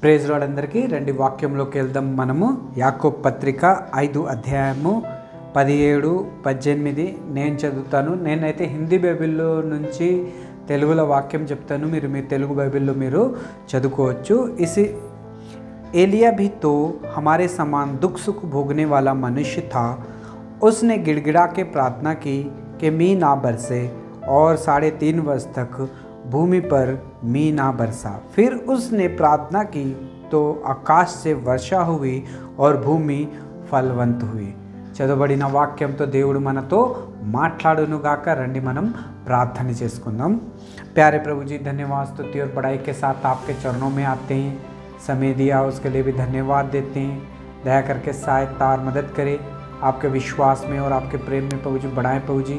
Praise lord అందరికీ రండి వాక్యంలోకి వెళ్దాం. మనము యాకోబు పత్రిక 5 అధ్యాయము 17, 18 నేను చదువుతాను. నేనైతే హిందీ బైబిల్లో నుంచి తెలుగులో వాక్యం చెప్తాను, మీరు మీ తెలుగు బైబిల్లో మీరు చదువుకోవచ్చు. इसी एलिया भी तो हमारे समान दुख सुख भोगने वाला मनुष्य था. उसने गिड़गिड़ा के प्रार्थना की कि मींह ना बरसे और 3.5 वर्ष तक भूमि पर मींह ना बरसा. फिर उसने प्रार्थना की तो आकाश से वर्षा हुई और भूमि फलवंत हुई. చదవబడిన వాక్యంతో దేవుడు మనతో మాట్లాడునుగాక. రండి మనం ప్రార్థన చేసుకుందాం. प्यारे प्रभु जी, धन्यवाद स्तुति और बड़ाई के साथ आपके चरणों में आते हैं. समय दिया उसके लिए भी धन्यवाद देते हैं. दया करके सहायता और मदद करें. आपके विश्वास में और आपके प्रेम में प्रभु जी बढ़ाएं. प्रभु जी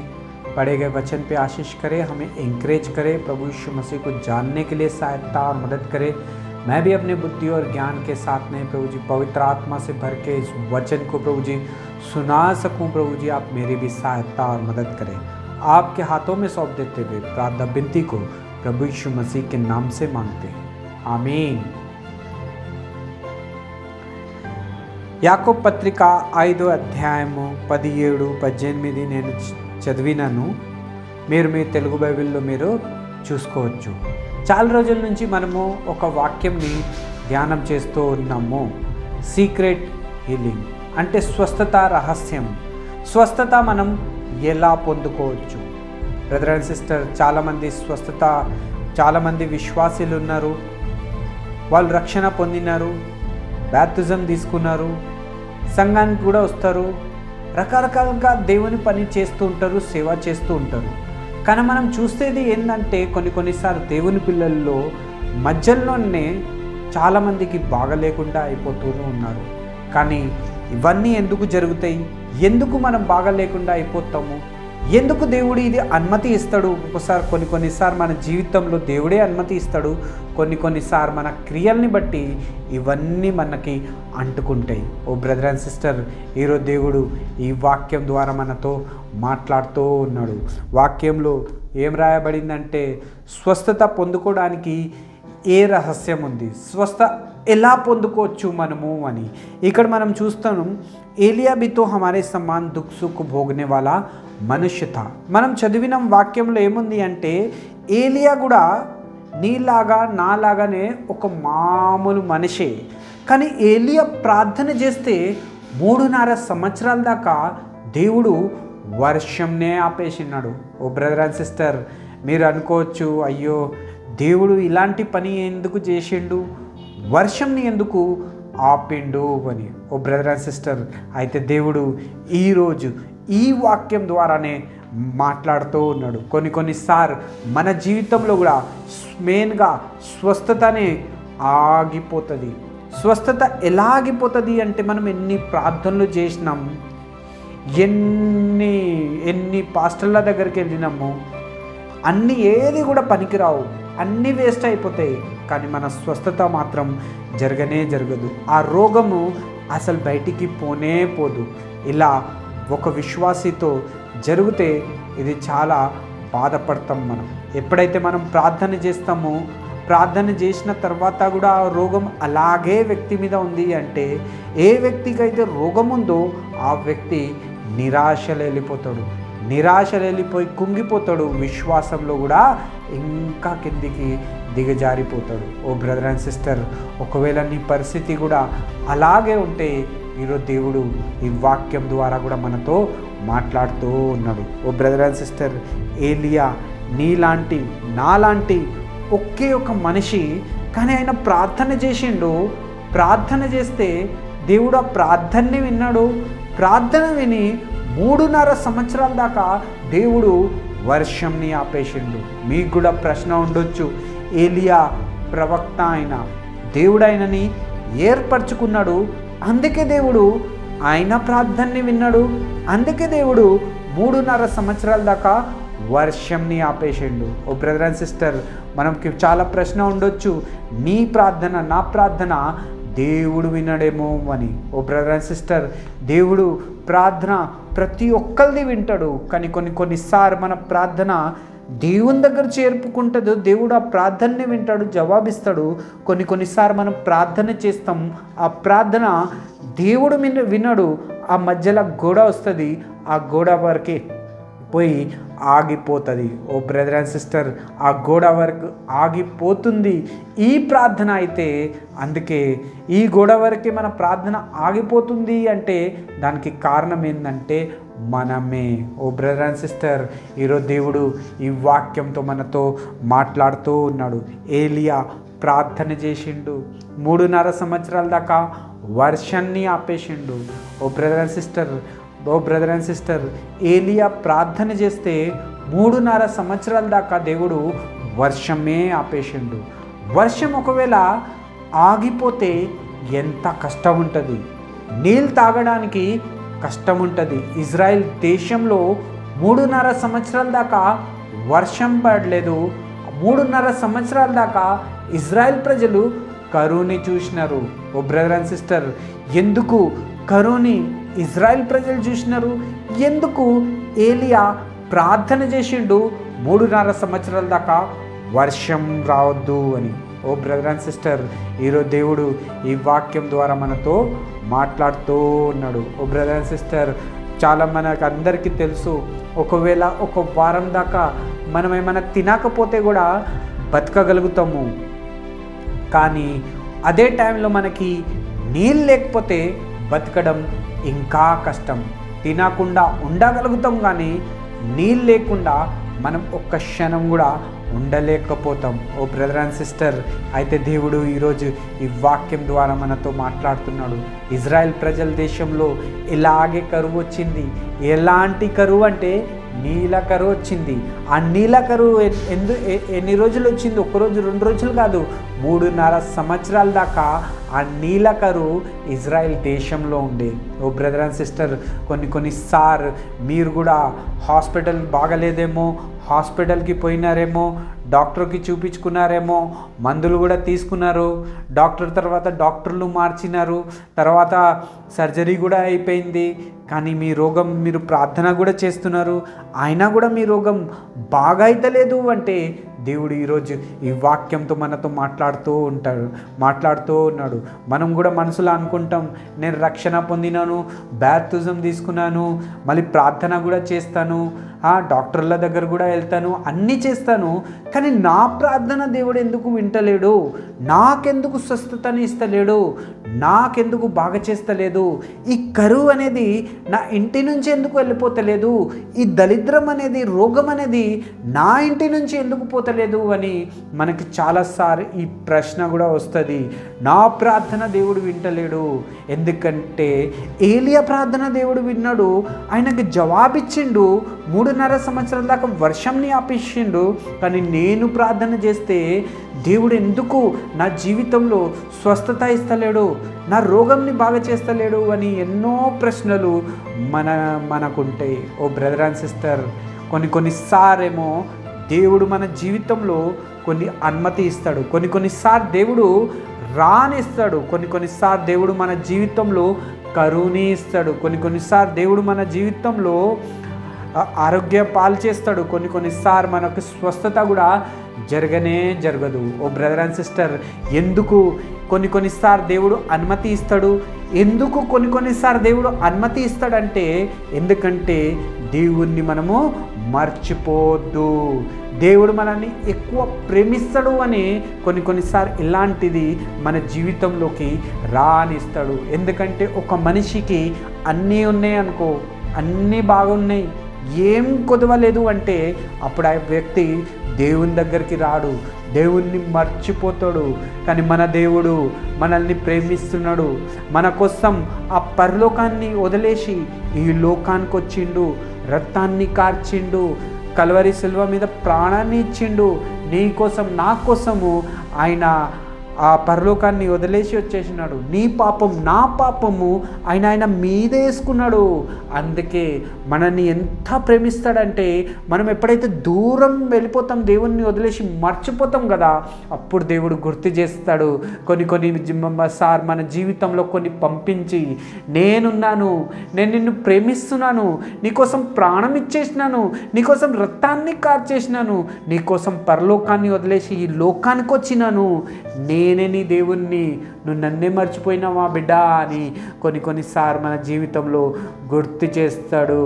पढ़े गए वचन पे आशीष करें, हमें इंकरेज करें. प्रभु यीशु मसीह को जानने के लिए सहायता और मदद करें. मैं भी अपनी बुद्धि और ज्ञान के साथ में प्रभु जी पवित्र आत्मा से भर के इस वचन को प्रभु जी सुना सकूं. प्रभु जी आप मेरी भी सहायता और मदद करें. आपके हाथों में सौंप देते हुए प्रार्थना विनती को प्रभु यीशु मसीह के नाम से मांगते हैं, आमीन. యాకోబు పత్రిక 5 అధ్యాయము 17, 18 నేను చదివినాను. మీరు మీ తెలుగు బైబిల్లో మీరు చూసుకోవచ్చు. చాలా రోజుల నుంచి మనము ఒక వాక్యంని ధ్యానం చేస్తూ ఉన్నాము. సీక్రెట్ హీలింగ్ అంటే స్వస్థత రహస్యం. స్వస్థత మనం ఎలా పొందుకోవచ్చు? బ్రదర్ అండ్ సిస్టర్, చాలామంది స్వస్థత, చాలామంది విశ్వాసులు ఉన్నారు. వాళ్ళు రక్షణ పొందినారు, బాప్తిజం తీసుకున్నారు, సంఘానికి కూడా వస్తారు, రకరకాలుగా దేవుని పని చేస్తూ ఉంటారు, సేవ చేస్తూ ఉంటారు. కానీ మనం చూసేది ఏంటంటే కొన్నిసార్లు దేవుని పిల్లల్లో మధ్యలోనే చాలామందికి బాగలేకుండా అయిపోతూ ఉన్నారు. కానీ ఇవన్నీ ఎందుకు జరుగుతాయి? ఎందుకు మనం బాగలేకుండా అయిపోతాము? ఎందుకు దేవుడు ఇది అనుమతి ఇస్తాడు? ఒకసారి కొన్నిసార్లు మన జీవితంలో దేవుడే అనుమతి ఇస్తాడు. కొన్నిసార్లు మన క్రియల్ని బట్టి ఇవన్నీ మనకి అంటుకుంటాయి. ఓ బ్రదర్ అండ్ సిస్టర్, ఈరోజు దేవుడు ఈ వాక్యం ద్వారా మనతో మాట్లాడుతూ ఉన్నాడు. వాక్యంలో ఏం రాయబడిందంటే స్వస్థత పొందుకోవడానికి ఏ రహస్యం ఉంది, స్వస్థ ఎలా పొందుకోవచ్చు మనము అని. ఇక్కడ మనం చూస్తాం, ఏలియా भी तो हमारे समान दुख सुख भोगने वाला మనుష్య था. మనం చదివిన వాక్యంలో ఏముంది అంటే ఏలియా కూడా నీలాగా నాలాగానే ఒక మామూలు మనిషే. కానీ ఏలియా ప్రార్థన చేస్తే 3.5 సంవత్సరాల దాకా దేవుడు వర్షంనే ఆపేసినాడు. ఓ బ్రదర్ అండ్ సిస్టర్, మీరు అనుకోవచ్చు, అయ్యో దేవుడు ఇలాంటి పని ఎందుకు చేసిండు, వర్షంని ఎందుకు ఆపిండు అని. ఓ బ్రదర్ అండ్ సిస్టర్, అయితే దేవుడు ఈరోజు ఈ వాక్యం ద్వారానే మాట్లాడుతూ ఉన్నాడు. కొన్నిసార్లు మన జీవితంలో కూడా మెయిన్గా స్వస్థతనే ఆగిపోతుంది. స్వస్థత ఎలా ఆగిపోతుంది అంటే మనం ఎన్ని ప్రార్థనలు చేసినాం, ఎన్ని పాస్టర్ల దగ్గరికి వెళ్ళినాము, అన్నీ ఏది కూడా పనికిరావు, అన్నీ వేస్ట్ అయిపోతాయి. కానీ మన స్వస్థత మాత్రం జరగదు. ఆ రోగము అసలు బయటికి పోనే పోదు. ఇలా ఒక విశ్వాసితో జరిగితే ఇది చాలా బాధపడతాం మనం. ఎప్పుడైతే మనం ప్రార్థన చేస్తామో, ప్రార్థన చేసిన తర్వాత కూడా ఆ రోగం అలాగే వ్యక్తి మీద ఉంది అంటే, ఏ వ్యక్తికి అయితే రోగం ఉందో ఆ వ్యక్తి నిరాశలో వెళ్ళిపోయి కుంగిపోతాడు. విశ్వాసంలో కూడా ఇంకా కిందికి దిగజారిపోతాడు. ఓ బ్రదర్ అండ్ సిస్టర్, ఒకవేళ నీ పరిస్థితి కూడా అలాగే ఉంటే ఈరోజు దేవుడు ఈ వాక్యం ద్వారా కూడా మనతో మాట్లాడుతూ ఉన్నాడు. ఓ బ్రదర్ అండ్ సిస్టర్, ఏలియా నీలాంటి నాలాంటి ఒకే ఒక మనిషి, కానీ ఆయన ప్రార్థన చేసిండు. ప్రార్థన చేస్తే దేవుడు ఆ ప్రార్థనని విన్నాడు. ప్రార్థన విని 3.5 సంవత్సరాల దాకా దేవుడు వర్షంని ఆపేసిండు. మీకు కూడా ప్రశ్న ఉండొచ్చు, ఏలియా ప్రవక్త అయిన దేవుడు ఆయనని ఏర్పరచుకున్నాడు, అందుకే దేవుడు ఆయన ప్రార్థనని విన్నాడు, అందుకే దేవుడు 3.5 సంవత్సరాల దాకా వర్షంని ఆపేసిండు. ఓ బ్రదర్ అండ్ సిస్టర్, మనకి చాలా ప్రశ్న ఉండొచ్చు, నీ ప్రార్థన నా ప్రార్థన దేవుడు వినడేమో అని. ఓ బ్రదర్ అండ్ సిస్టర్, దేవుడు ప్రార్థన ప్రతి ఒక్కరిది వింటాడు. కానీ కొన్నిసార్లు మన ప్రార్థన దేవుని దగ్గర చేర్పుకుంటుందో దేవుడు ఆ ప్రార్థనని వింటాడు, జవాబిస్తాడు. కొన్నిసార్లు మనం ప్రార్థన చేస్తాం, ఆ ప్రార్థన దేవుడు వినడు. ఆ మధ్యలో గోడ వస్తుంది, ఆ గోడ వరకే పోయి ఆగిపోతుంది. ఓ బ్రదర్ అండ్ సిస్టర్, ఆ గోడ వరకు ఆగిపోతుంది ఈ ప్రార్థన అయితే. అందుకే ఈ గోడ వరకే మన ప్రార్థన ఆగిపోతుంది అంటే దానికి కారణం ఏంటంటే మనమే. ఓ బ్రదర్ అండ్ సిస్టర్, ఈరోజు దేవుడు ఈ వాక్యంతో మనతో మాట్లాడుతూ ఉన్నాడు. ఏలియా ప్రార్థన చేసిండు, 3.5 సంవత్సరాల దాకా వర్షాన్ని ఆపేసిండు. ఓ బ్రదర్ అండ్ సిస్టర్, ఏలియా ప్రార్థన చేస్తే 3.5 సంవత్సరాల దాకా దేవుడు వర్షమే ఆపేసిండు. వర్షం ఒకవేళ ఆగిపోతే ఎంత కష్టం ఉంటుంది, నీళ్ళు తాగడానికి కష్టం ఉంటుంది. ఇజ్రాయెల్ దేశంలో 3.5 సంవత్సరాల దాకా వర్షం పడలేదు. 3.5 సంవత్సరాల దాకా ఇజ్రాయెల్ ప్రజలు కరువుని చూసినారు. ఓ బ్రదర్ అండ్ సిస్టర్, ఎందుకు కరువుని ఇజ్రాయెల్ ప్రజలు చూసినారు? ఎందుకు ఏలియా ప్రార్థన చేసిండు 3.5 సంవత్సరాల దాకా వర్షం రావద్దు అని? ఓ బ్రదర్ అండ్ సిస్టర్, ఈరోజు దేవుడు ఈ వాక్యం ద్వారా మనతో మాట్లాడుతూ ఉన్నాడు. ఓ బ్రదర్ అండ్ సిస్టర్, చాలా మనకు అందరికీ తెలుసు, ఒకవేళ ఒక వారం దాకా మనం ఏమైనా తినకపోతే కూడా బతకగలుగుతాము. కానీ అదే టైంలో మనకి నీళ్ళు లేకపోతే బతకడం ఇంకా కష్టం. తినకుండా ఉండగలుగుతాం కానీ నీళ్ళు లేకుండా మనం ఒక్క క్షణం కూడా ఉండలేకపోతాం. ఓ బ్రదర్ అండ్ సిస్టర్, అయితే దేవుడు ఈరోజు ఈ వాక్యం ద్వారా మనతో మాట్లాడుతున్నాడు. ఇజ్రాయెల్ ప్రజల దేశంలో ఇలాగే కరువు వచ్చింది. ఎలాంటి కరువు అంటే నీళ్ళ కరువు వచ్చింది. ఆ నీళ్ళ కరువు ఎన్ని రోజులు వచ్చింది? 1 రోజు 2 రోజులు కాదు, 3.5 సంవత్సరాల దాకా ఆ నీళ్ళ కరువు ఇజ్రాయెల్ దేశంలో ఉండే. ఓ బ్రదర్ అండ్ సిస్టర్, కొన్నిసార్లు మీరు కూడా హాస్పిటల్ బాగలేదేమో, హాస్పిటల్కి పోయినారేమో, డాక్టర్కి చూపించుకున్నారేమో, మందులు కూడా తీసుకున్నారు, డాక్టర్లు మార్చినారు, తర్వాత సర్జరీ కూడా అయిపోయింది. కానీ మీ రోగం, మీరు ప్రార్థన కూడా చేస్తున్నారు, అయినా కూడా మీ రోగం బాగా అయితలేదు అంటే దేవుడు ఈరోజు ఈ వాక్యంతో మనతో మాట్లాడుతూ ఉన్నాడు. మనం కూడా మనసులో అనుకుంటాం, నేను రక్షణ పొందినాను, బాప్తిజం తీసుకున్నాను, మళ్ళీ ప్రార్థన కూడా చేస్తాను, డాక్టర్ల దగ్గర కూడా వెళ్తాను, అన్నీ చేస్తాను, కానీ నా ప్రార్థన దేవుడు ఎందుకు వింటలేడు? నాకెందుకు స్వస్థతని ఇస్తలేడు? నాకెందుకు బాగా చేస్తలేదు? ఈ కరువు అనేది నా ఇంటి నుంచి ఎందుకు వెళ్ళిపోతలేదు? ఈ దరిద్రం అనేది, రోగం అనేది నా ఇంటి నుంచి ఎందుకు పోతలేదు అని మనకి చాలాసార్లు ఈ ప్రశ్న కూడా వస్తుంది. నా ప్రార్థన దేవుడు వింటలేడు. ఎందుకంటే ఏలియా ప్రార్థన దేవుడు విన్నాడు, ఆయనకి జవాబిచ్చిండు. 3.5 సంవత్సరాల దాకా వర్షంని ఆపేసిండు. కానీ నేను ప్రార్థన చేస్తే దేవుడు ఎందుకు నా జీవితంలో స్వస్థత ఇస్తలేడు, నా రోగంని బాగా చేస్తలేడు అని ఎన్నో ప్రశ్నలు మనకుంటాయి. ఓ బ్రదర్ అండ్ సిస్టర్, కొన్నిసార్లు దేవుడు మన జీవితంలో కొన్ని అనుమతి ఇస్తాడు, కొన్నిసార్లు దేవుడు రానిస్తాడు, కొన్నిసార్లు దేవుడు మన జీవితంలో కరువుని ఇస్తాడు, కొన్నిసార్లు దేవుడు మన జీవితంలో ఆరోగ్య పాలు చేస్తాడు, కొన్నిసార్లు మనకు స్వస్థత కూడా జరగదు. ఓ బ్రదర్ అండ్ సిస్టర్, ఎందుకు కొన్నిసార్లు దేవుడు అనుమతి ఇస్తాడు? ఎందుకు కొన్నిసార్లు దేవుడు అనుమతి ఇస్తాడంటే, ఎందుకంటే దేవుణ్ణి మనము మర్చిపోవద్దు, దేవుడు మనల్ని ఎక్కువ ప్రేమిస్తాడు అని కొన్నిసార్లు ఇలాంటిది మన జీవితంలోకి రానిస్తాడు. ఎందుకంటే ఒక మనిషికి అన్నీ ఉన్నాయి అనుకో, అన్నీ బాగున్నాయి, ఏం కొదవలేదు అంటే అప్పుడు ఆ వ్యక్తి దేవుని దగ్గరికి రాడు, దేవుణ్ణి మర్చిపోతాడు. కానీ మన దేవుడు మనల్ని ప్రేమిస్తున్నాడు, మన కోసం ఆ పరలోకాన్ని వదిలేసి ఈ లోకానికి వచ్చిండు, రక్తాన్ని కార్చిండు, కల్వరి శిలువ మీద ప్రాణాన్ని ఇచ్చిండు. నీ కోసం, నా కోసము ఆయన ఆ పరలోకాన్ని వదిలేసి వచ్చేసినాడు. నీ పాపం నా పాపము ఆయన మీద వేసుకున్నాడు. అందుకే మనల్ని ఎంత ప్రేమిస్తాడంటే మనం ఎప్పుడైతే దూరం వెళ్ళిపోతాం, దేవుణ్ణి వదిలేసి మర్చిపోతాం కదా, అప్పుడు దేవుడు గుర్తు చేస్తాడు. కొన్ని సార్ మన జీవితంలో కొన్ని పంపించి, నేనున్నాను, నేను నిన్ను ప్రేమిస్తున్నాను, నీకోసం ప్రాణం ఇచ్చేసినాను, నీకోసం రక్తాన్ని కార్చేసినాను, నీకోసం పరలోకాన్ని వదిలేసి ఈ లోకానికి వచ్చినాను, నేనే నీ దేవుణ్ణి, నువ్వు నన్నే మర్చిపోయినావా బిడ్డ అని కొన్నిసార్లు మన జీవితంలో గుర్తు చేస్తాడు.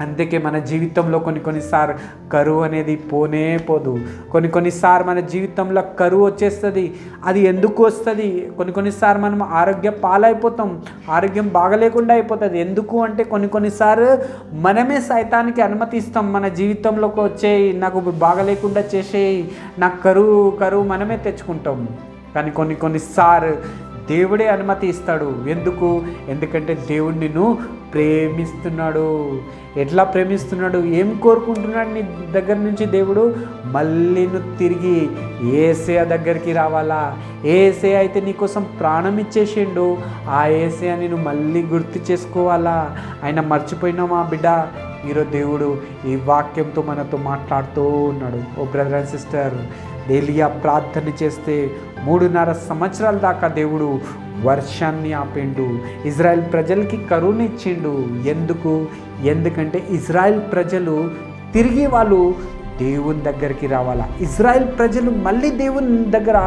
అందుకే మన జీవితంలో కొన్నిసార్లు కరువు అనేది పోనే పోదు. కొన్నిసార్లు మన జీవితంలో కరువు వచ్చేస్తుంది. అది ఎందుకు వస్తుంది? కొన్నిసార్లు మనం ఆరోగ్యం పాలైపోతాం, ఆరోగ్యం బాగలేకుండా అయిపోతుంది. ఎందుకు అంటే కొన్నిసార్లు మనమే సైతానికి అనుమతిస్తాం. మన జీవితంలోకి వచ్చేయి, నాకు బాగలేకుండా చేసేయి, నాకు కరువు మనమే తెచ్చుకుంటాం. కానీ కొన్నిసార్లు దేవుడే అనుమతి ఇస్తాడు. ఎందుకంటే దేవుడు నిన్ను ప్రేమిస్తున్నాడు. ఎట్లా ప్రేమిస్తున్నాడు? ఏం కోరుకుంటున్నాడు నీ దగ్గర నుంచి దేవుడు? మళ్ళీ నువ్వు తిరిగి యేసయ్య దగ్గరికి రావాలా. యేసయ్య అయితే నీకోసం ప్రాణం ఇచ్చేసిండు. ఆ యేసయ్యని నువ్వు మళ్ళీ గుర్తు చేసుకోవాలా. ఆయన మర్చిపోయినామా బిడ్డ? ఈరోజు దేవుడు ఈ వాక్యంతో మనతో మాట్లాడుతూ ఉన్నాడు. ఓ బ్రదర్ అండ్ సిస్టర్, ఏలియా ప్రార్థన చేస్తే 3.5 సంవత్సరాల దాకా దేవుడు వర్షాన్ని ఆపిండు. ఇజ్రాయెల్ ప్రజలకి కరువునిచ్చిండు. ఎందుకంటే ఇజ్రాయెల్ ప్రజలు తిరిగి వాళ్ళు దేవుని దగ్గరికి రావాలా. ఇజ్రాయెల్ ప్రజలు మళ్ళీ దేవుని దగ్గర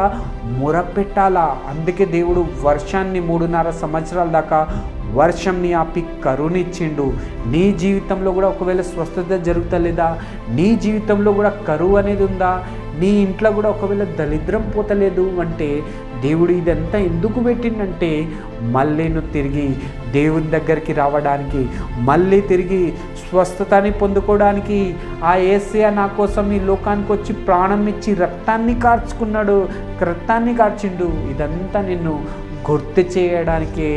మొరపెట్టాలా. అందుకే దేవుడు వర్షాన్ని 3.5 సంవత్సరాల దాకా వర్షంని ఆపి కరువునిచ్చిండు. నీ జీవితంలో కూడా ఒకవేళ స్వస్థత జరుగుతలేదా? నీ జీవితంలో కూడా కరువు అనేది ఉందా? నీ ఇంట్లో కూడా ఒకవేళ దరిద్రం పోతలేదు అంటే దేవుడు ఇదంతా ఎందుకు పెట్టిండంటే మళ్ళీ నువ్వు తిరిగి దేవుని దగ్గరికి రావడానికి, మళ్ళీ తిరిగి స్వస్థతని పొందుకోవడానికి. ఆ యేసయ్య నా కోసం ఈ లోకానికి వచ్చి ప్రాణం ఇచ్చి రక్తాన్ని కార్చిండు. ఇదంతా నిన్ను గుర్తు చేయడానికే.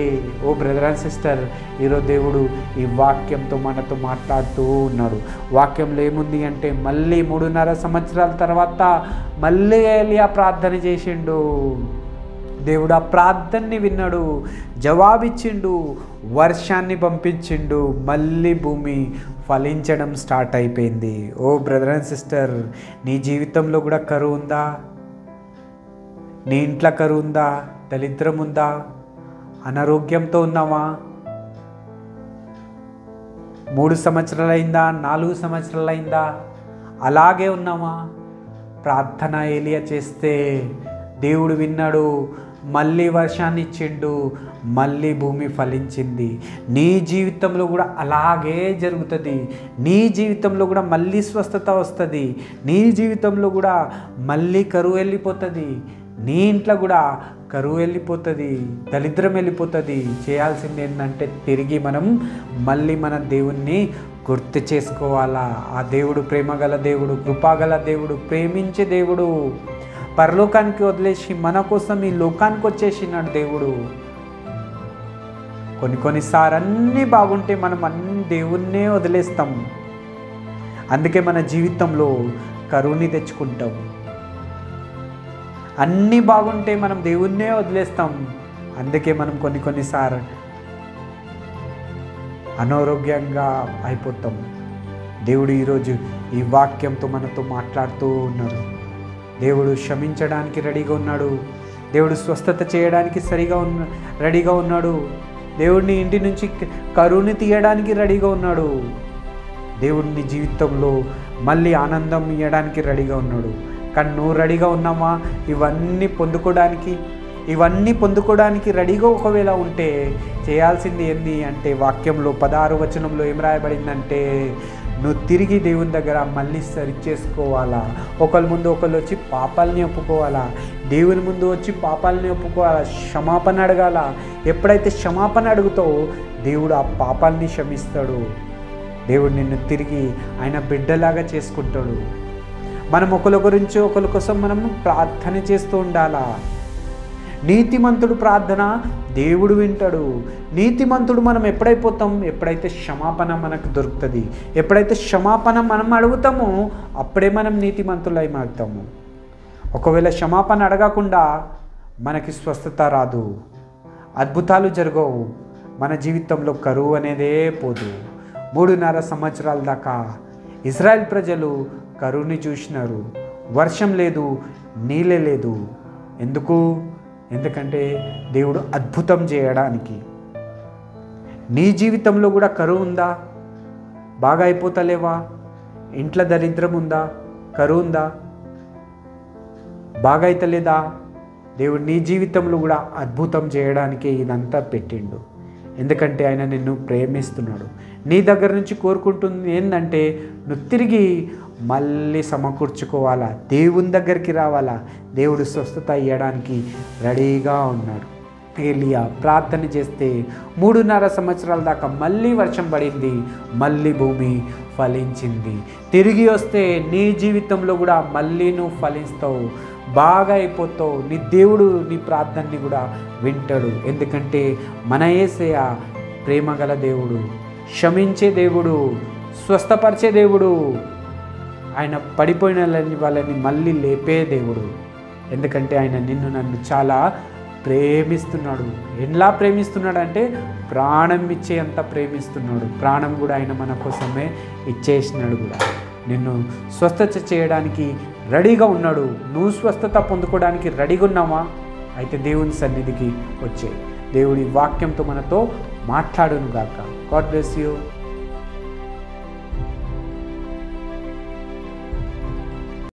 ఓ బ్రదర్ అండ్ సిస్టర్, ఈరోజు దేవుడు ఈ వాక్యంతో మనతో మాట్లాడుతూ ఉన్నాడు. వాక్యంలో ఏముంది అంటే మళ్ళీ 3.5 సంవత్సరాల తర్వాత మళ్ళీ ఏలియా ప్రార్థన చేసిండు. దేవుడు ఆ ప్రార్థనని విన్నాడు, జవాబిచ్చిండు, వర్షాన్ని పంపించిండు. మళ్ళీ భూమి ఫలించడం స్టార్ట్ అయిపోయింది. ఓ బ్రదర్ అండ్ సిస్టర్, నీ జీవితంలో కూడా కరువు ఉందా? నీ ఇంట్లో కరువు ఉందా? దరిద్రం ఉందా? అనారోగ్యంతో ఉన్నావా? 3 సంవత్సరాలు అయిందా? 4 సంవత్సరాలు అయిందా? అలాగే ఉన్నావా? ప్రార్థన ఏలియా చేస్తే దేవుడు విన్నాడు, మళ్ళీ వర్షాన్ని ఇచ్చిండు, మళ్ళీ భూమి ఫలించింది. నీ జీవితంలో కూడా అలాగే జరుగుతుంది. నీ జీవితంలో కూడా మళ్ళీ స్వస్థత వస్తుంది. నీ జీవితంలో కూడా మళ్ళీ కరువు వెళ్ళిపోతుంది. నీ ఇంట్లో కూడా కరువు వెళ్ళిపోతుంది, దరిద్రం వెళ్ళిపోతుంది. చేయాల్సింది ఏంటంటే తిరిగి మనం మళ్ళీ మన దేవుణ్ణి గుర్తు చేసుకోవాలా. ఆ దేవుడు ప్రేమగల దేవుడు, కృపాగల దేవుడు, ప్రేమించే దేవుడు. పరలోకానికి వదిలేసి మన కోసం ఈ లోకానికి వచ్చేసినాడు దేవుడు. కొన్నిసార్లు అన్నీ బాగుంటే మనం దేవుణ్ణే వదిలేస్తాం. అందుకే మన జీవితంలో కరువుని తెచ్చుకుంటాం. అన్నీ బాగుంటే మనం దేవుణ్ణే వదిలేస్తాం. అందుకే మనం కొన్నిసార్లు అనారోగ్యంగా అయిపోతాం. దేవుడు ఈరోజు ఈ వాక్యంతో మనతో మాట్లాడుతూ ఉన్నాడు. దేవుడు క్షమించడానికి రెడీగా ఉన్నాడు. దేవుడు స్వస్థత చేయడానికి రెడీగా ఉన్నాడు. దేవుడిని ఇంటి నుంచి కరువుని తీయడానికి రెడీగా ఉన్నాడు. దేవుడిని జీవితంలో మళ్ళీ ఆనందం ఇవ్వడానికి రెడీగా ఉన్నాడు. కానీ నువ్వు రెడీగా ఉన్నామా ఇవన్నీ పొందుకోవడానికి రెడీగా ఒకవేళ ఉంటే చేయాల్సింది ఏంది అంటే వాక్యంలో 16వ వచనంలో ఏం రాయబడిందంటే నువ్వు తిరిగి దేవుని దగ్గర మళ్ళీ సరి చేసుకోవాలా. ఒకళ్ళ ముందు ఒకళ్ళు వచ్చి పాపాలని ఒప్పుకోవాలా. దేవుని ముందు వచ్చి పాపాలని ఒప్పుకోవాలా, క్షమాపణ అడగాల. ఎప్పుడైతే క్షమాపణ అడుగుతావో దేవుడు ఆ పాపాలని క్షమిస్తాడు. దేవుడు నిన్ను తిరిగి ఆయన బిడ్డలాగా చేసుకుంటాడు. మనం ఒకరి గురించి ఒకరి కోసం మనం ప్రార్థన చేస్తూ ఉండాలా. నీతిమంతుడు ప్రార్థన దేవుడు వింటాడు. నీతిమంతుడు మనం ఎప్పుడైతే క్షమాపణ మనకు దొరుకుతుంది, ఎప్పుడైతే క్షమాపణ మనం అడుగుతామో అప్పుడే మనం నీతిమంతులై మారుతాము. ఒకవేళ క్షమాపణ అడగకుండా మనకి స్వస్థత రాదు, అద్భుతాలు జరగవు, మన జీవితంలో కరువు అనేదే పోదు. 3.5 సంవత్సరాల దాకా ఇజ్రాయెల్ ప్రజలు కరువుని చూసినారు. వర్షం లేదు, నీళ్ళే లేదు. ఎందుకంటే దేవుడు అద్భుతం చేయడానికి. నీ జీవితంలో కూడా కరువు ఉందా? బాగా అయిపోతలేవా? ఇంట్లో దరిద్రం ఉందా? కరువు ఉందా? బాగా అయితలేదా? దేవుడు నీ జీవితంలో కూడా అద్భుతం చేయడానికే ఇదంతా పెట్టిండు. ఎందుకంటే ఆయన నిన్ను ప్రేమిస్తున్నాడు. నీ దగ్గర నుంచి కోరుకుంటుంది ఏంటంటే నువ్వు తిరిగి మళ్ళీ సమకూర్చుకోవాలా, దేవుని దగ్గరికి రావాలా. దేవుడు స్వస్థత ఇవ్వడానికి రెడీగా ఉన్నాడు. ఏలియా ప్రార్థన చేస్తే 3.5 సంవత్సరాల దాకా మళ్ళీ వర్షం పడింది, మళ్ళీ భూమి ఫలించింది. తిరిగి వస్తే నీ జీవితంలో కూడా మళ్ళీ నువ్వు ఫలిస్తావు, బాగా అయిపోతావు. నీ దేవుడు నీ ప్రార్థనని కూడా వింటాడు. ఎందుకంటే మన యేసయ్య ప్రేమగల దేవుడు, క్షమించే దేవుడు, స్వస్థపరిచే దేవుడు. ఆయన పడిపోయిన వాళ్ళని మళ్ళీ లేపే దేవుడు. ఎందుకంటే ఆయన నిన్ను నన్ను చాలా ప్రేమిస్తున్నాడు. ఎలా ప్రేమిస్తున్నాడు అంటే ప్రాణం ఇచ్చే అంత ప్రేమిస్తున్నాడు. ప్రాణం కూడా ఆయన మన కోసమే ఇచ్చేసినాడు కూడా. నిన్ను స్వస్థత చేయడానికి రెడీగా ఉన్నాడు. నువ్వు స్వస్థత పొందుకోవడానికి రెడీగా ఉన్నావా? అయితే దేవుని సన్నిధికి వచ్చే దేవుడి వాక్యంతో మనతో మాట్లాడును గాక. God bless you.